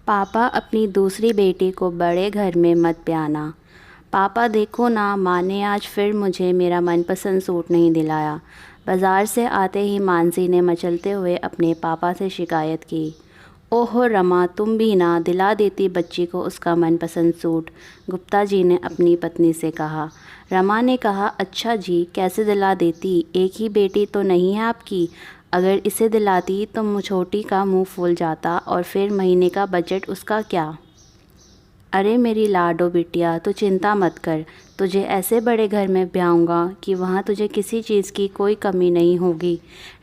पापा अपनी दूसरी बेटी को बड़े घर में मत ब्याना। पापा देखो ना, माँ ने आज फिर मुझे मेरा मनपसंद सूट नहीं दिलाया। बाज़ार से आते ही मानसी ने मचलते हुए अपने पापा से शिकायत की। ओहो रमा, तुम भी ना दिला देती बच्ची को उसका मनपसंद सूट, गुप्ता जी ने अपनी पत्नी से कहा। रमा ने कहा, अच्छा जी, कैसे दिला देती, एक ही बेटी तो नहीं है आपकी। अगर इसे दिलाती तो छोटी का मुंह फूल जाता और फिर महीने का बजट उसका क्या। अरे मेरी लाडो बिटिया, तू चिंता मत कर, तुझे ऐसे बड़े घर में ब्याऊंगा कि वहाँ तुझे किसी चीज़ की कोई कमी नहीं होगी।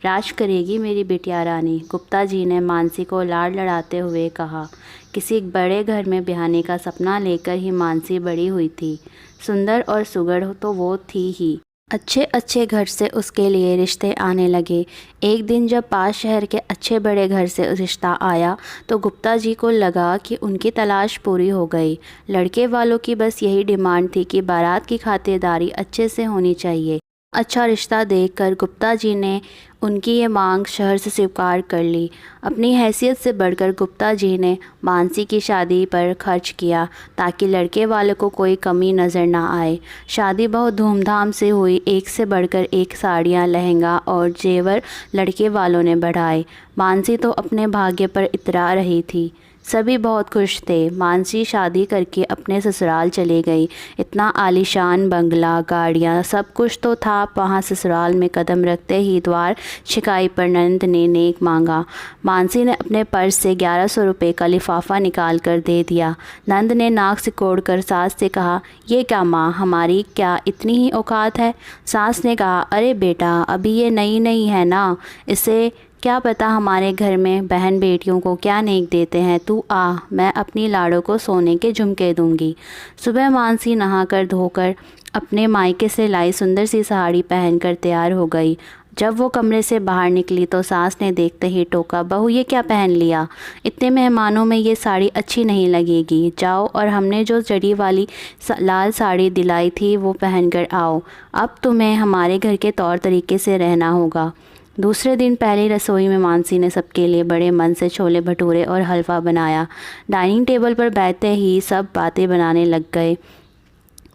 राज करेगी मेरी बिटिया रानी, गुप्ता जी ने मानसी को लाड़ लड़ाते हुए कहा। किसी बड़े घर में ब्याहने का सपना लेकर ही मानसी बड़ी हुई थी। सुंदर और सुघड़ तो वो थी ही, अच्छे अच्छे घर से उसके लिए रिश्ते आने लगे। एक दिन जब पास शहर के अच्छे बड़े घर से रिश्ता आया तो गुप्ता जी को लगा कि उनकी तलाश पूरी हो गई। लड़के वालों की बस यही डिमांड थी कि बारात की खातिरदारी अच्छे से होनी चाहिए। अच्छा रिश्ता देखकर गुप्ता जी ने उनकी ये मांग शहर से स्वीकार कर ली। अपनी हैसियत से बढ़कर गुप्ता जी ने मानसी की शादी पर खर्च किया ताकि लड़के वालों को कोई कमी नज़र ना आए। शादी बहुत धूमधाम से हुई, एक से बढ़कर एक साड़ियाँ, लहंगा और जेवर लड़के वालों ने बढ़ाए। मानसी तो अपने भाग्य पर इतरा रही थी। सभी बहुत खुश थे। मानसी शादी करके अपने ससुराल चले गई। इतना आलीशान बंगला, गाड़ियाँ, सब कुछ तो था वहाँ। ससुराल में कदम रखते ही द्वार छिकाई पर नंद ने नेक मांगा। मानसी ने अपने पर्स से 1100 रुपये का लिफाफा निकाल कर दे दिया। नंद ने नाक सिकोड़ कर सास से कहा, ये क्या माँ, हमारी क्या इतनी ही औकात है। सास ने कहा, अरे बेटा, अभी ये नई नई है ना, इसे क्या पता हमारे घर में बहन बेटियों को क्या नेक देते हैं। तू आ, मैं अपनी लाड़ों को सोने के झुमके दूंगी। सुबह मानसी नहाकर धोकर अपने मायके से लाई सुंदर सी साड़ी पहनकर तैयार हो गई। जब वो कमरे से बाहर निकली तो सास ने देखते ही टोका, बहू ये क्या पहन लिया, इतने मेहमानों में ये साड़ी अच्छी नहीं लगेगी। जाओ और हमने जो जड़ी वाली लाल साड़ी दिलाई थी वो पहनकर आओ। अब तुम्हें हमारे घर के तौर तरीके से रहना होगा। दूसरे दिन पहली रसोई में मानसी ने सबके लिए बड़े मन से छोले भटूरे और हलवा बनाया। डाइनिंग टेबल पर बैठते ही सब बातें बनाने लग गए।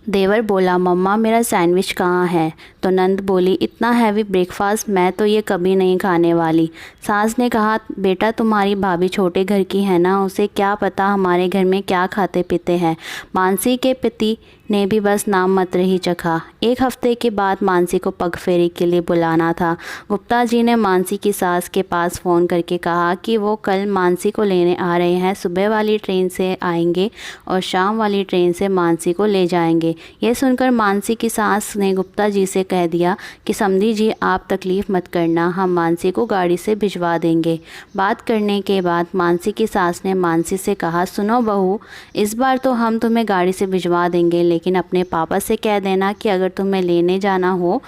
देवर बोला, मम्मा मेरा सैंडविच कहाँ है। तो नंद बोली, इतना हैवी ब्रेकफास्ट मैं तो ये कभी नहीं खाने वाली। सास ने कहा, बेटा तुम्हारी भाभी छोटे घर की है ना, उसे क्या पता हमारे घर में क्या खाते पीते हैं। मानसी के पति ने भी बस नाम मात्र ही चखा। एक हफ्ते के बाद मानसी को पग फेरी के लिए बुलाना था। गुप्ता जी ने मानसी की सास के पास फ़ोन करके कहा कि वो कल मानसी को लेने आ रहे हैं। सुबह वाली ट्रेन से आएंगे और शाम वाली ट्रेन से मानसी को ले जाएंगे। यह सुनकर मानसी की सास ने गुप्ता जी से कह दिया कि समधी जी, आप तकलीफ़ मत करना, हम मानसी को गाड़ी से भिजवा देंगे। बात करने के बाद मानसी की सास ने मानसी से कहा, सुनो बहू, इस बार तो हम तुम्हें गाड़ी से भिजवा देंगे, लेकिन अपने पापा से कह देना कि अगर तुम्हें लेने जाना हो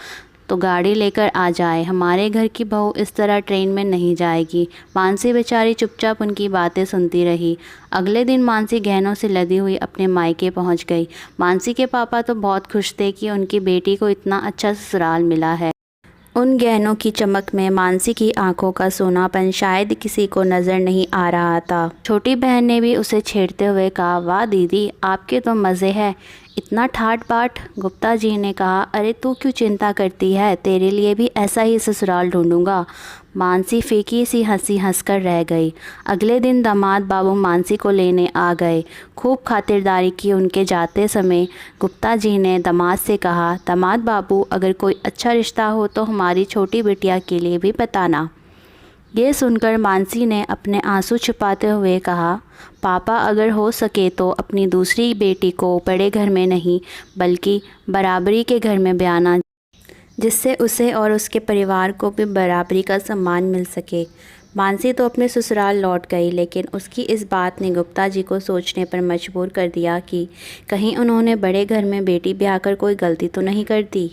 तो गाड़ी लेकर आ जाए। हमारे घर की बहू इस तरह ट्रेन में नहीं जाएगी। मानसी बेचारी चुपचाप उनकी बातें सुनती रही। अगले दिन मानसी गहनों से लदी हुई अपने मायके पहुंच गई। मानसी के पापा तो बहुत खुश थे कि उनकी बेटी को इतना अच्छा ससुराल मिला है। उन गहनों की चमक में मानसी की आंखों का सोनापन शायद किसी को नज़र नहीं आ रहा था। छोटी बहन ने भी उसे छेड़ते हुए कहा, वाह दीदी, आपके तो मज़े हैं, इतना ठाट बाट। गुप्ता जी ने कहा, अरे तू क्यों चिंता करती है, तेरे लिए भी ऐसा ही ससुराल ढूंढूंगा। मानसी फीकी सी हंसी हंसकर रह गई। अगले दिन दामाद बाबू मानसी को लेने आ गए। खूब खातिरदारी की। उनके जाते समय गुप्ता जी ने दामाद से कहा, दामाद बाबू, अगर कोई अच्छा रिश्ता हो तो हमारी छोटी बिटिया के लिए भी बताना। ये सुनकर मानसी ने अपने आंसू छुपाते हुए कहा, पापा, अगर हो सके तो अपनी दूसरी बेटी को बड़े घर में नहीं बल्कि बराबरी के घर में ब्याना, जिससे उसे और उसके परिवार को भी बराबरी का सम्मान मिल सके। मानसी तो अपने ससुराल लौट गई, लेकिन उसकी इस बात ने गुप्ता जी को सोचने पर मजबूर कर दिया कि कहीं उन्होंने बड़े घर में बेटी ब्याह कर कोई गलती तो नहीं कर दी।